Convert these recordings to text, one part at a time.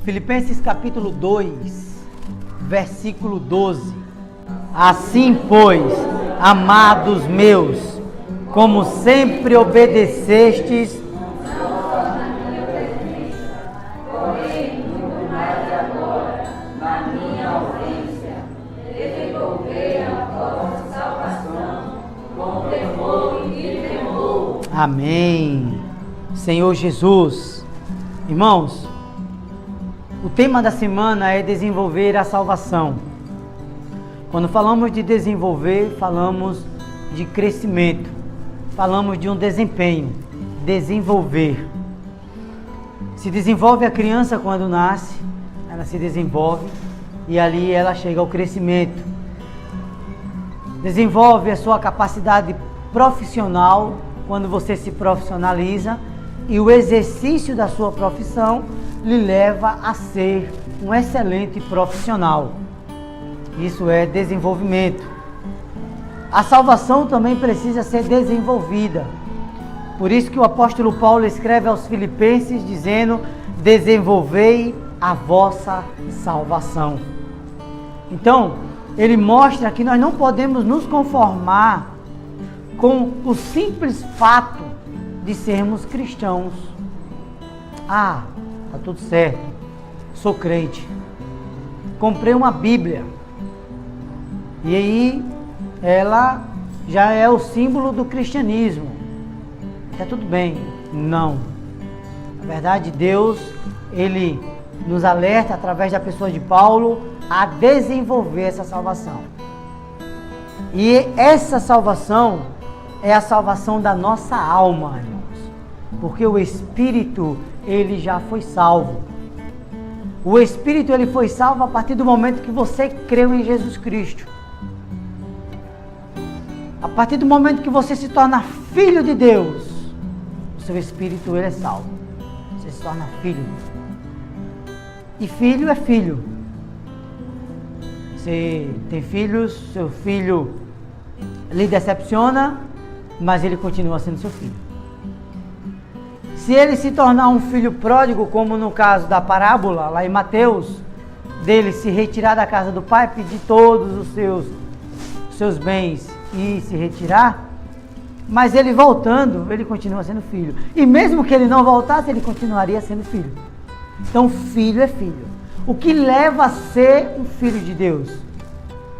Filipenses capítulo 2, versículo 12. Assim, pois, amados meus, como sempre obedecestes, amém. Senhor Jesus. Irmãos, o tema da semana é desenvolver a salvação. Quando falamos de desenvolver, falamos de crescimento, falamos de um desempenho, desenvolver. Se desenvolve a criança quando nasce, ela se desenvolve e ali ela chega ao crescimento. Desenvolve a sua capacidade profissional quando você se profissionaliza e o exercício da sua profissão lhe leva a ser um excelente profissional. Isso é desenvolvimento. A salvação também precisa ser desenvolvida. Por isso que o apóstolo Paulo escreve aos Filipenses dizendo: desenvolvei a vossa salvação. Então, ele mostra que nós não podemos nos conformar com o simples fato de sermos cristãos. Ah, tá tudo certo, sou crente, comprei uma Bíblia, e aí ela já é o símbolo do cristianismo, tá tudo bem. Não, na verdade Deus, Ele nos alerta através da pessoa de Paulo a desenvolver essa salvação, e essa salvação é a salvação da nossa alma, irmãos, porque o Espírito, ele já foi salvo. O Espírito, ele foi salvo a partir do momento que você creu em Jesus Cristo. A partir do momento que você se torna filho de Deus, o seu Espírito, ele é salvo. Você se torna filho. E filho é filho. Você tem filhos, seu filho lhe decepciona, mas ele continua sendo seu filho. Se ele se tornar um filho pródigo, como no caso da parábola, lá em Mateus, dele se retirar da casa do pai, pedir todos os seus bens e se retirar, mas ele voltando, ele continua sendo filho. E mesmo que ele não voltasse, ele continuaria sendo filho. Então, filho é filho. O que leva a ser um filho de Deus?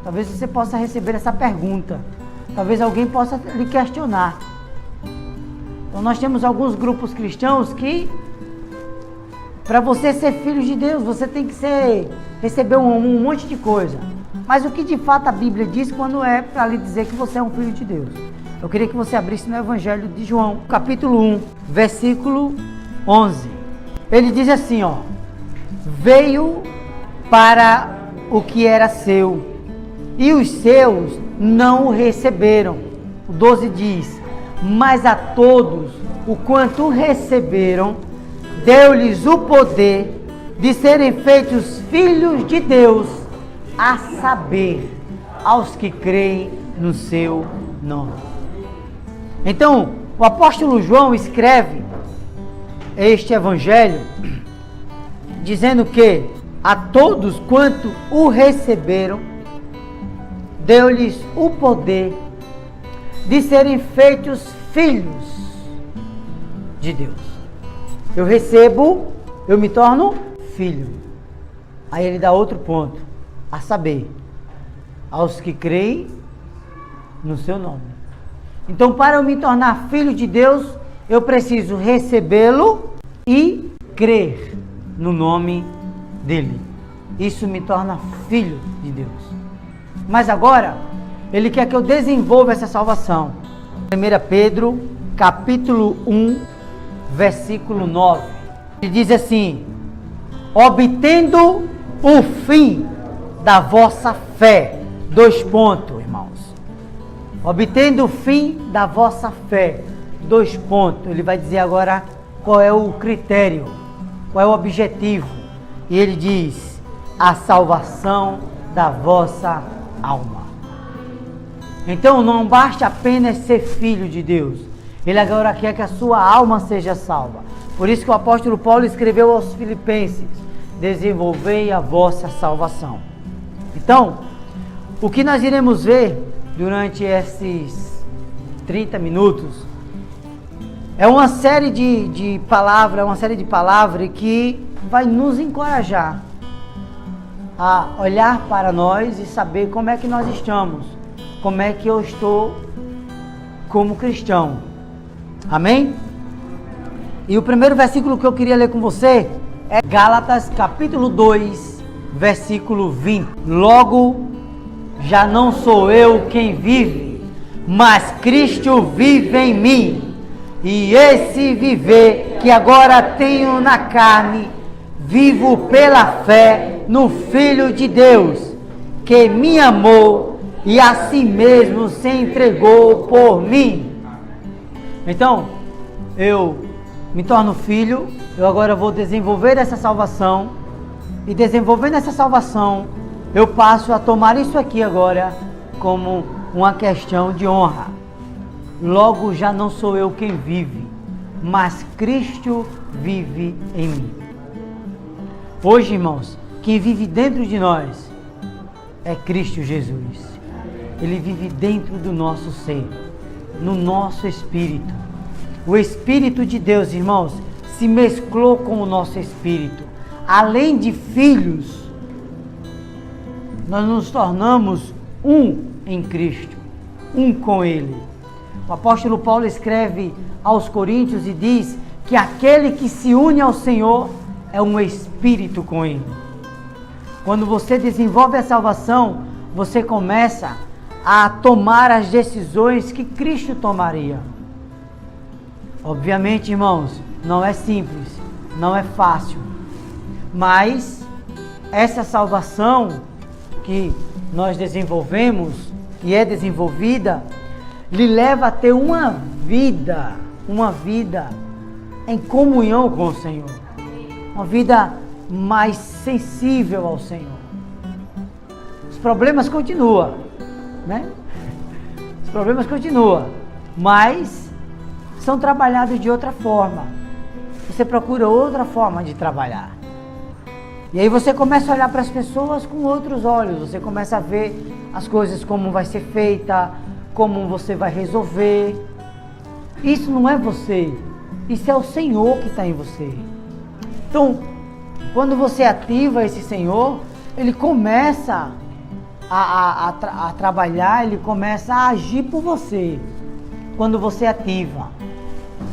Talvez você possa receber essa pergunta. Talvez alguém possa lhe questionar. Então nós temos alguns grupos cristãos que, para você ser filho de Deus, você tem que receber um monte de coisa. Mas o que de fato a Bíblia diz quando é para lhe dizer que você é um filho de Deus? Eu queria que você abrisse no Evangelho de João, capítulo 1, versículo 11. Ele diz assim, ó: veio para o que era seu, e os seus não o receberam. O 12 diz: mas a todos o quanto receberam, deu-lhes o poder de serem feitos filhos de Deus, a saber, aos que creem no seu nome. Então, o apóstolo João escreve este evangelho dizendo que a todos quanto o receberam, deu-lhes o poder de serem feitos filhos de Deus. Eu recebo, eu me torno filho. Aí ele dá outro ponto, a saber, aos que creem no seu nome. Então, para eu me tornar filho de Deus, eu preciso recebê-lo e crer no nome dele. Isso me torna filho de Deus. Mas agora, ele quer que eu desenvolva essa salvação. 1 Pedro, capítulo 1, versículo 9. Ele diz assim: obtendo o fim da vossa fé. 2 pontos, irmãos. Obtendo o fim da vossa fé. 2 pontos. Ele vai dizer agora qual é o critério, qual é o objetivo. E ele diz: a salvação da vossa alma. Então não basta apenas ser filho de Deus, ele agora quer que a sua alma seja salva. Por isso que o apóstolo Paulo escreveu aos Filipenses, desenvolvei a vossa salvação. Então, o que nós iremos ver durante esses 30 minutos é uma série de palavras que vai nos encorajar a olhar para nós e saber como é que nós estamos, como é que eu estou como cristão. Amém? E o primeiro versículo que eu queria ler com você é Gálatas capítulo 2, versículo 20. Logo, já não sou eu quem vive, mas Cristo vive em mim. E esse viver que agora tenho na carne, vivo pela fé no Filho de Deus, que me amou e a si mesmo se entregou por mim. Então, eu me torno filho, eu agora vou desenvolver essa salvação, e desenvolvendo essa salvação, eu passo a tomar isso aqui agora como uma questão de honra. Logo, já não sou eu quem vive, mas Cristo vive em mim. Hoje, irmãos, quem vive dentro de nós é Cristo Jesus. Ele vive dentro do nosso ser, no nosso espírito. O Espírito de Deus, irmãos, se mesclou com o nosso espírito. Além de filhos, nós nos tornamos um em Cristo, um com Ele. O apóstolo Paulo escreve aos Coríntios e diz que aquele que se une ao Senhor é um espírito com Ele. Quando você desenvolve a salvação, você começa a tomar as decisões que Cristo tomaria. Obviamente, irmãos, não é simples, não é fácil, mas essa salvação que nós desenvolvemos e é desenvolvida, lhe leva a ter uma vida em comunhão com o Senhor, uma vida mais sensível ao Senhor. Os problemas continuam, né? Os problemas continuam, mas são trabalhados de outra forma. Você procura outra forma de trabalhar. E aí você começa a olhar para as pessoas com outros olhos. Você começa a ver as coisas como vai ser feita, como você vai resolver. Isso não é você. Isso é o Senhor que está em você. Então, quando você ativa esse Senhor, Ele começa a trabalhar, Ele começa a agir por você. Quando você ativa.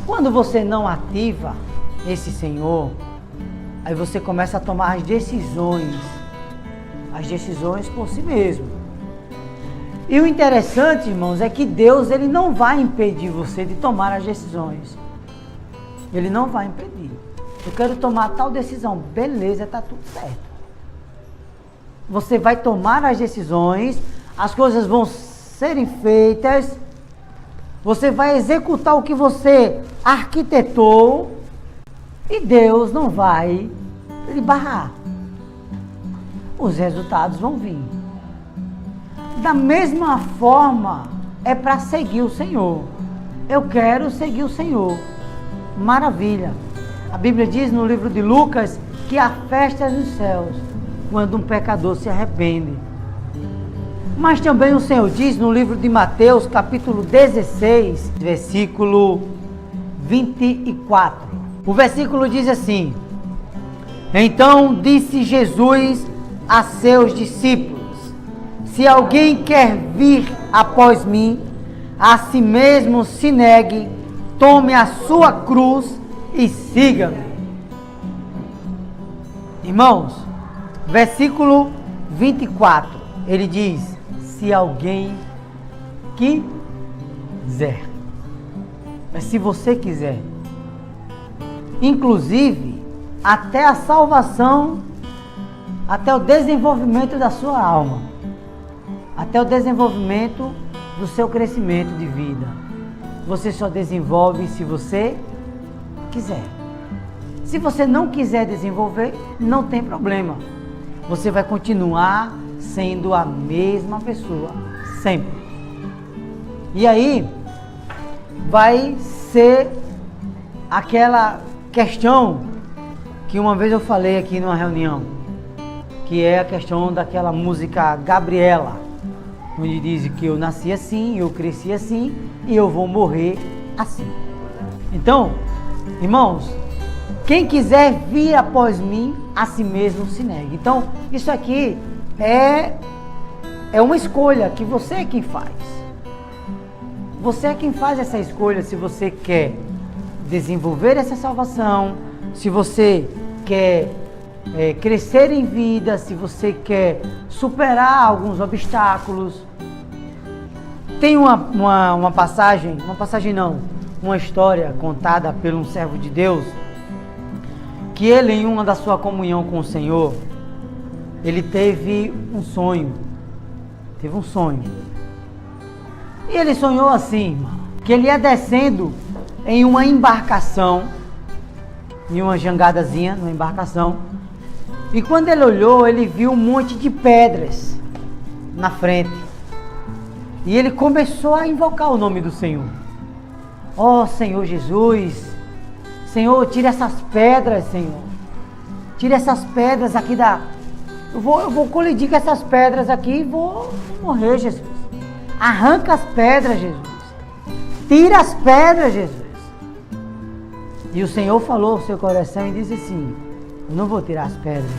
Quando você não ativa esse Senhor, aí você começa a tomar as decisões por si mesmo. E o interessante, irmãos, é que Deus, Ele não vai impedir você de tomar as decisões. Ele não vai impedir. Eu quero tomar tal decisão, beleza, está tudo certo. Você vai tomar as decisões, as coisas vão serem feitas, você vai executar o que você arquitetou e Deus não vai lhe barrar. Os resultados vão vir. Da mesma forma, é para seguir o Senhor. Eu quero seguir o Senhor. Maravilha. A Bíblia diz no livro de Lucas que há festas nos céus quando um pecador se arrepende. Mas também o Senhor diz no livro de Mateus, capítulo 16, versículo 24. O versículo diz assim: Então disse Jesus a seus discípulos: Se alguém quer vir após mim, a si mesmo se negue, tome a sua cruz e siga-me. Irmãos, versículo 24, ele diz: se alguém quiser. Mas se você quiser. Inclusive, até a salvação, até o desenvolvimento da sua alma, até o desenvolvimento do seu crescimento de vida. Você só desenvolve se você quiser. Se você não quiser desenvolver, não tem problema. Você vai continuar sendo a mesma pessoa, sempre. E aí, vai ser aquela questão que uma vez eu falei aqui numa reunião, que é a questão daquela música Gabriela, onde diz que eu nasci assim, eu cresci assim e eu vou morrer assim. Então, irmãos, quem quiser vir após mim, a si mesmo se negue. Então, isso aqui é uma escolha que você é quem faz. Você é quem faz essa escolha se você quer desenvolver essa salvação, se você quer crescer em vida, se você quer superar alguns obstáculos. Tem uma história contada por um servo de Deus, que ele, em uma da sua comunhão com o Senhor, ele teve um sonho. E ele sonhou assim, irmão, que ele ia descendo em uma embarcação, em uma jangadazinha, numa embarcação. E quando ele olhou, ele viu um monte de pedras na frente. E ele começou a invocar o nome do Senhor. Ó Senhor Jesus, Senhor, tira essas pedras, Senhor. Tira essas pedras aqui eu vou colidir com essas pedras aqui e vou morrer, Jesus. Arranca as pedras, Jesus. Tira as pedras, Jesus. E o Senhor falou ao seu coração e disse assim: eu não vou tirar as pedras,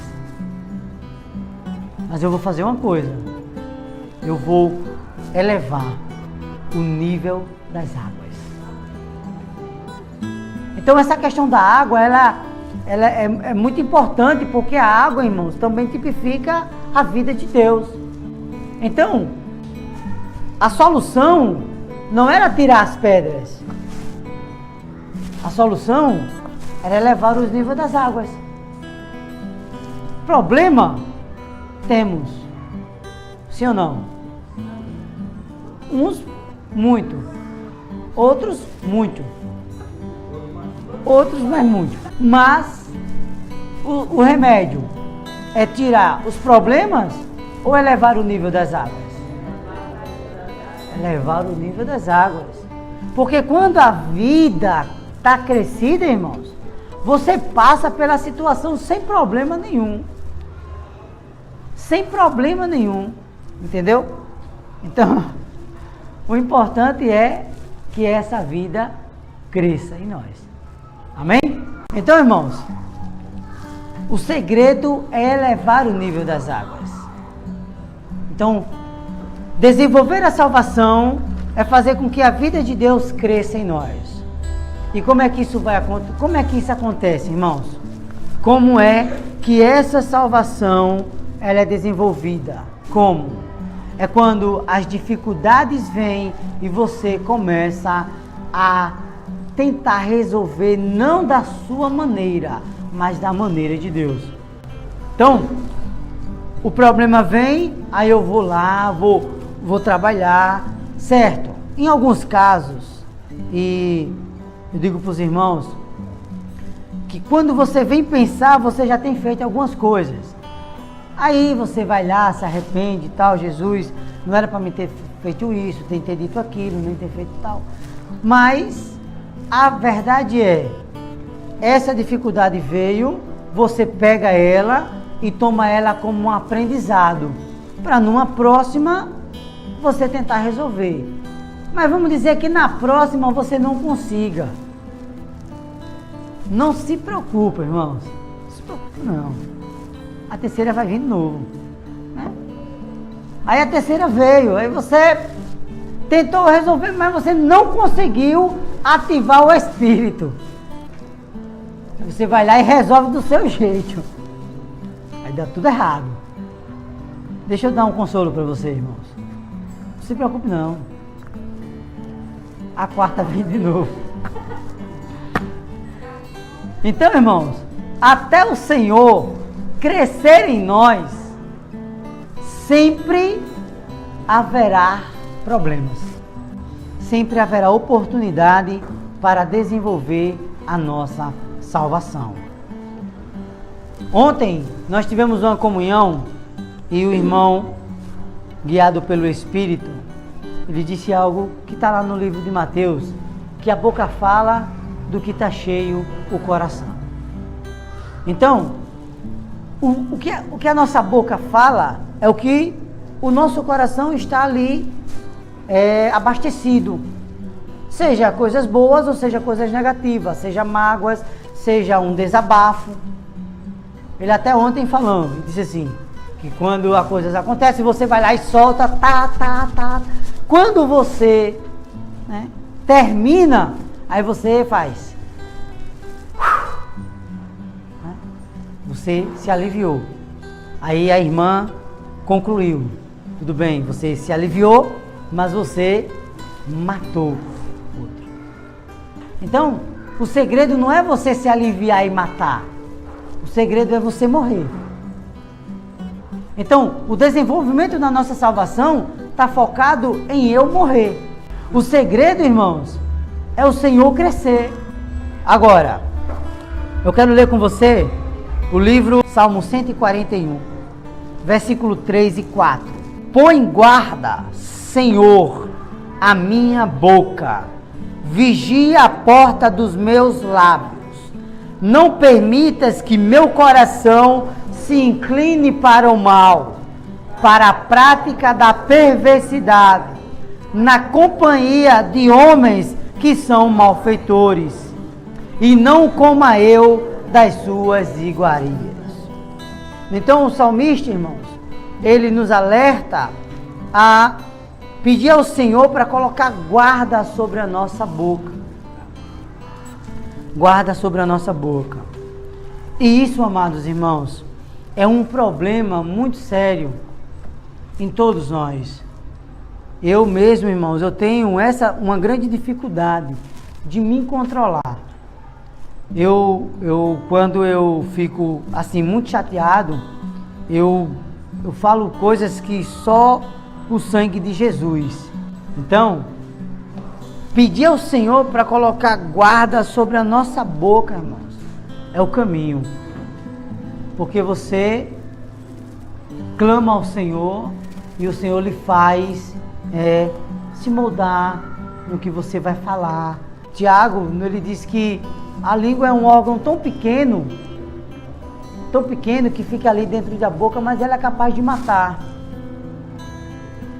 mas eu vou fazer uma coisa. Eu vou elevar o nível das águas. Então essa questão da água, ela é muito importante, porque a água, irmãos, também tipifica a vida de Deus. Então, a solução não era tirar as pedras. A solução era elevar os níveis das águas. Problema temos, sim ou não? Uns muito, outros muito, outros mais muito. Mas o remédio é tirar os problemas ou elevar o nível das águas? Elevar o nível das águas. Porque quando a vida está crescida, irmãos, você passa pela situação sem problema nenhum. Sem problema nenhum. Entendeu? Então, o importante é que essa vida cresça em nós. Amém? Então, irmãos, o segredo é elevar o nível das águas. Então, desenvolver a salvação é fazer com que a vida de Deus cresça em nós. E como é que isso vai acontecer? Como é que isso acontece, irmãos? Como é que essa salvação ela é desenvolvida? Como? É quando as dificuldades vêm e você começa a tentar resolver não da sua maneira, mas da maneira de Deus. Então, o problema vem, aí eu vou lá, vou trabalhar, certo? Em alguns casos, e eu digo para os irmãos, que quando você vem pensar, você já tem feito algumas coisas. Aí você vai lá, se arrepende e tal, Jesus, não era para me ter feito isso, tem ter dito aquilo, nem ter feito tal. Mas a verdade é, essa dificuldade veio, você pega ela e toma ela como um aprendizado, para numa próxima você tentar resolver. Mas vamos dizer que na próxima você não consiga. Não se preocupe, irmãos. Não se preocupe, não. A terceira vai vir de novo, né? Aí a terceira veio, aí você tentou resolver, mas você não conseguiu ativar o espírito. Você vai lá e resolve do seu jeito. Aí dá tudo errado. Deixa eu dar um consolo para você, irmãos. Não se preocupe, não. A quarta vem de novo. Então, irmãos, até o Senhor crescer em nós, sempre haverá problemas. Sempre haverá oportunidade para desenvolver a nossa salvação. Ontem nós tivemos uma comunhão e o irmão, guiado pelo Espírito, ele disse algo que está lá no livro de Mateus, que a boca fala do que está cheio o coração. Então, o que a nossa boca fala é o que o nosso coração está ali abastecido. Seja coisas boas ou seja coisas negativas, seja mágoas, seja um desabafo. Ele até ontem falando, disse assim, que quando as coisas acontecem, você vai lá e solta, tá. Quando você termina, aí você faz. Você se aliviou. Aí a irmã concluiu. Tudo bem, você se aliviou, mas você matou outro. Então, o segredo não é você se aliviar e matar. O segredo é você morrer. Então, o desenvolvimento da nossa salvação está focado em eu morrer. O segredo, irmãos, é o Senhor crescer. Agora, eu quero ler com você o livro Salmo 141, versículo 3 e 4. Põe guarda, Senhor, a minha boca, vigia a porta dos meus lábios. Não permitas que meu coração se incline para o mal, para a prática da perversidade, na companhia de homens que são malfeitores, e não coma eu das suas iguarias. Então o salmista, irmãos, ele nos alerta a pedir ao Senhor para colocar guarda sobre a nossa boca. Guarda sobre a nossa boca. E isso, amados irmãos, é um problema muito sério em todos nós. Eu mesmo, irmãos, eu tenho uma grande dificuldade de me controlar. Quando eu fico assim muito chateado, eu falo coisas que só o sangue de Jesus. Então, pedir ao Senhor para colocar guarda sobre a nossa boca, irmãos, é o caminho. Porque você clama ao Senhor e o Senhor lhe faz se moldar no que você vai falar. Tiago, ele diz que a língua é um órgão tão pequeno que fica ali dentro da boca, mas ela é capaz de matar.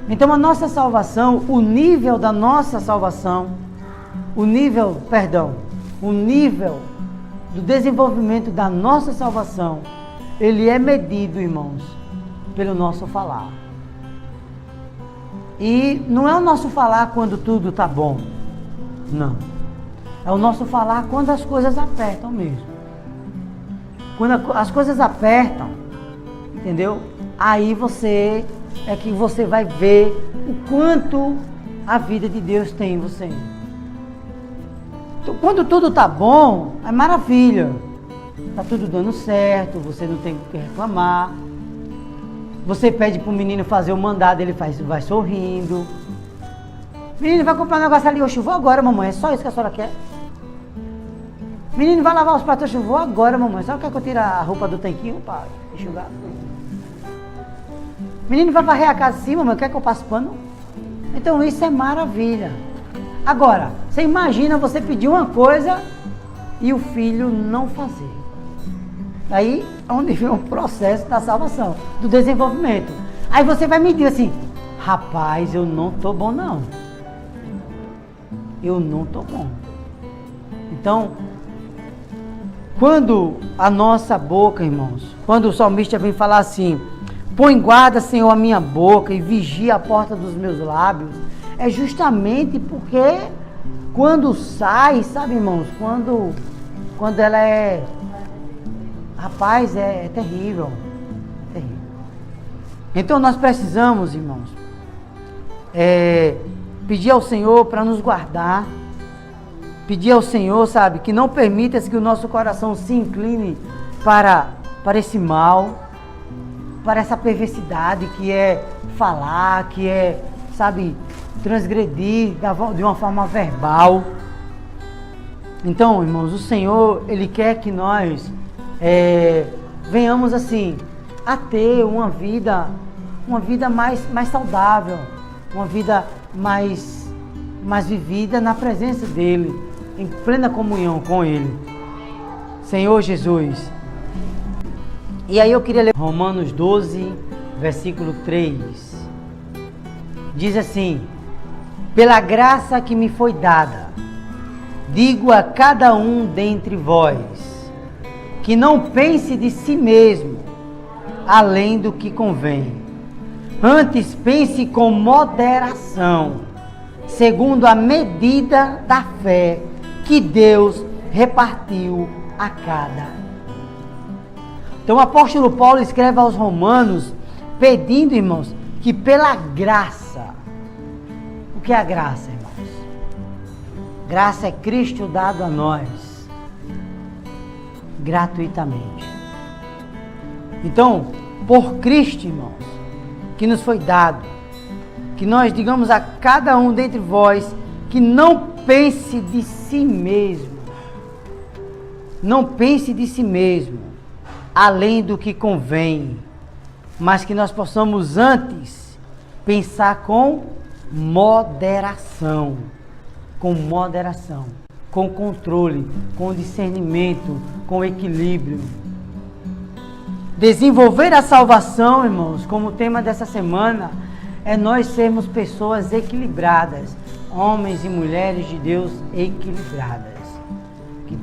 Então a nossa salvação, o nível da nossa salvação, o nível do desenvolvimento da nossa salvação, ele é medido, irmãos, pelo nosso falar. E não é o nosso falar quando tudo está bom, não. É o nosso falar quando as coisas apertam mesmo. Quando as coisas apertam, entendeu? Aí você vai ver o quanto a vida de Deus tem em você. Então, quando tudo está bom, é maravilha. Está tudo dando certo, você não tem o que reclamar. Você pede para o menino fazer o mandado, ele vai sorrindo. Menino, vai comprar um negócio ali, eu vou agora, mamãe, é só isso que a senhora quer? Menino, vai lavar os pratos, eu vou agora, mamãe, só quer que eu tire a roupa do tanquinho para enxugar? Menino, vai varrer a casa assim, mamãe, quer que eu passe pano? Então isso é maravilha. Agora, você imagina você pedir uma coisa e o filho não fazer. Aí é onde vem o processo da salvação, do desenvolvimento. Aí você vai medir assim, rapaz, eu não estou bom não. Eu não estou bom. Então, quando a nossa boca, irmãos, quando o salmista vem falar assim, põe guarda, Senhor, a minha boca e vigia a porta dos meus lábios, é justamente porque quando sai, sabe, irmãos, quando ela é, rapaz, é terrível, terrível. Então nós precisamos, irmãos, pedir ao Senhor para nos guardar, pedir ao Senhor, sabe, que não permita que o nosso coração se incline para esse mal, para essa perversidade que é falar, que é, sabe, transgredir de uma forma verbal. Então, irmãos, o Senhor, Ele quer que nós venhamos assim a ter uma vida mais saudável, uma vida mais vivida na presença dEle, em plena comunhão com Ele. Senhor Jesus, E aí eu queria ler Romanos 12, versículo 3. Diz assim: pela graça que me foi dada, digo a cada um dentre vós, que não pense de si mesmo, além do que convém. Antes pense com moderação, segundo a medida da fé que Deus repartiu a cada. Então o apóstolo Paulo escreve aos Romanos, pedindo, irmãos, que pela graça. O que é a graça, irmãos? Graça é Cristo dado a nós, gratuitamente. Então, por Cristo, irmãos, que nos foi dado, que nós digamos a cada um dentre vós, que não pense de si mesmo, não pense de si mesmo, além do que convém, mas que nós possamos antes pensar com moderação, com controle, com discernimento, com equilíbrio. Desenvolver a salvação, irmãos, como tema dessa semana, é nós sermos pessoas equilibradas, homens e mulheres de Deus equilibradas. Que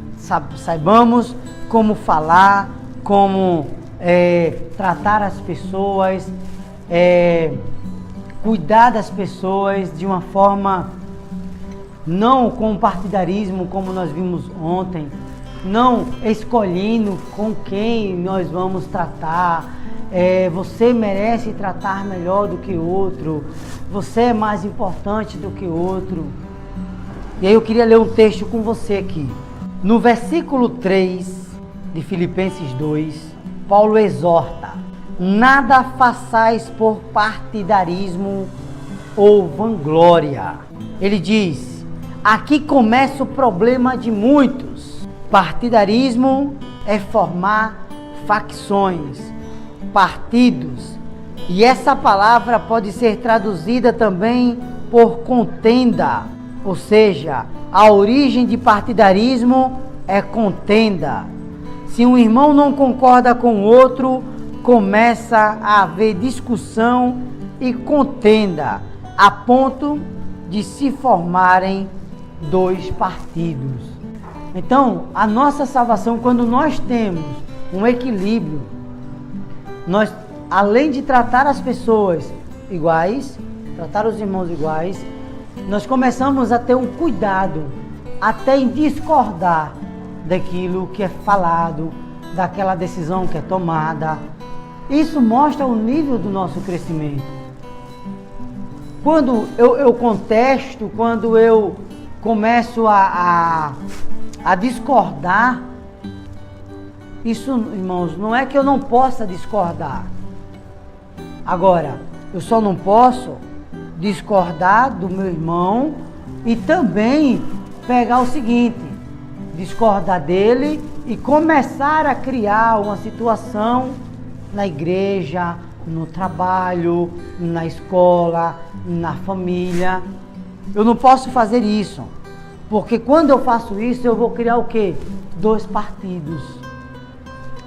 saibamos como falar, como tratar as pessoas, cuidar das pessoas de uma forma não com partidarismo, como nós vimos ontem, não escolhendo com quem nós vamos tratar. Você merece tratar melhor do que outro, você é mais importante do que outro. E aí eu queria ler um texto com você aqui. No versículo 3 de Filipenses 2, Paulo exorta: nada façais por partidarismo ou vanglória. Ele diz: aqui começa o problema de muitos. Partidarismo é formar facções, partidos. E essa palavra pode ser traduzida também por contenda. Ou seja, a origem de partidarismo é contenda. Se um irmão não concorda com o outro, começa a haver discussão e contenda, a ponto de se formarem dois partidos. Então, a nossa salvação, quando nós temos um equilíbrio, nós, além de tratar as pessoas iguais, tratar os irmãos iguais, nós começamos a ter um cuidado, até em discordar daquilo que é falado, daquela decisão que é tomada. Isso mostra o nível do nosso crescimento. Quando eu contesto, quando eu começo a discordar, isso, irmãos, não é que eu não possa discordar. Agora, eu só não posso discordar do meu irmão e também pegar o seguinte, discordar dele e começar a criar uma situação na igreja, no trabalho, na escola, na família. Eu não posso fazer isso, porque quando eu faço isso, eu vou criar o quê? Dois partidos.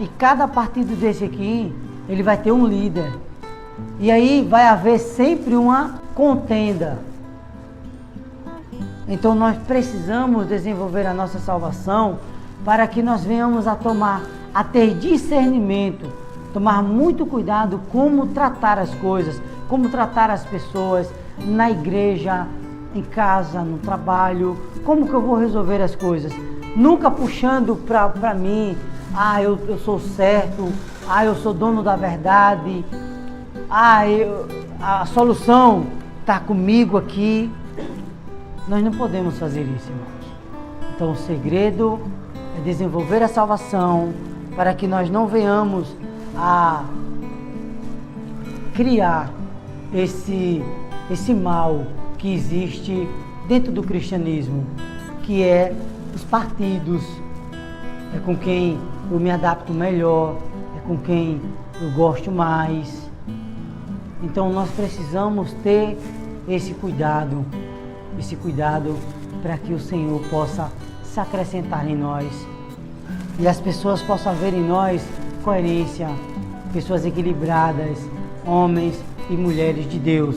E cada partido desse aqui, ele vai ter um líder. E aí vai haver sempre uma contenda. Então nós precisamos desenvolver a nossa salvação para que nós venhamos a ter discernimento, tomar muito cuidado como tratar as coisas, como tratar as pessoas na igreja, em casa, no trabalho, como que eu vou resolver as coisas. Nunca puxando para mim, eu sou certo, eu sou dono da verdade, a solução está comigo aqui. Nós não podemos fazer isso, irmãos. Então o segredo é desenvolver a salvação para que nós não venhamos a criar esse mal que existe dentro do cristianismo, que é os partidos. É com quem eu me adapto melhor, é com quem eu gosto mais. Então nós precisamos ter esse cuidado para que o Senhor possa se acrescentar em nós e as pessoas possam ver em nós coerência, pessoas equilibradas, homens e mulheres de Deus.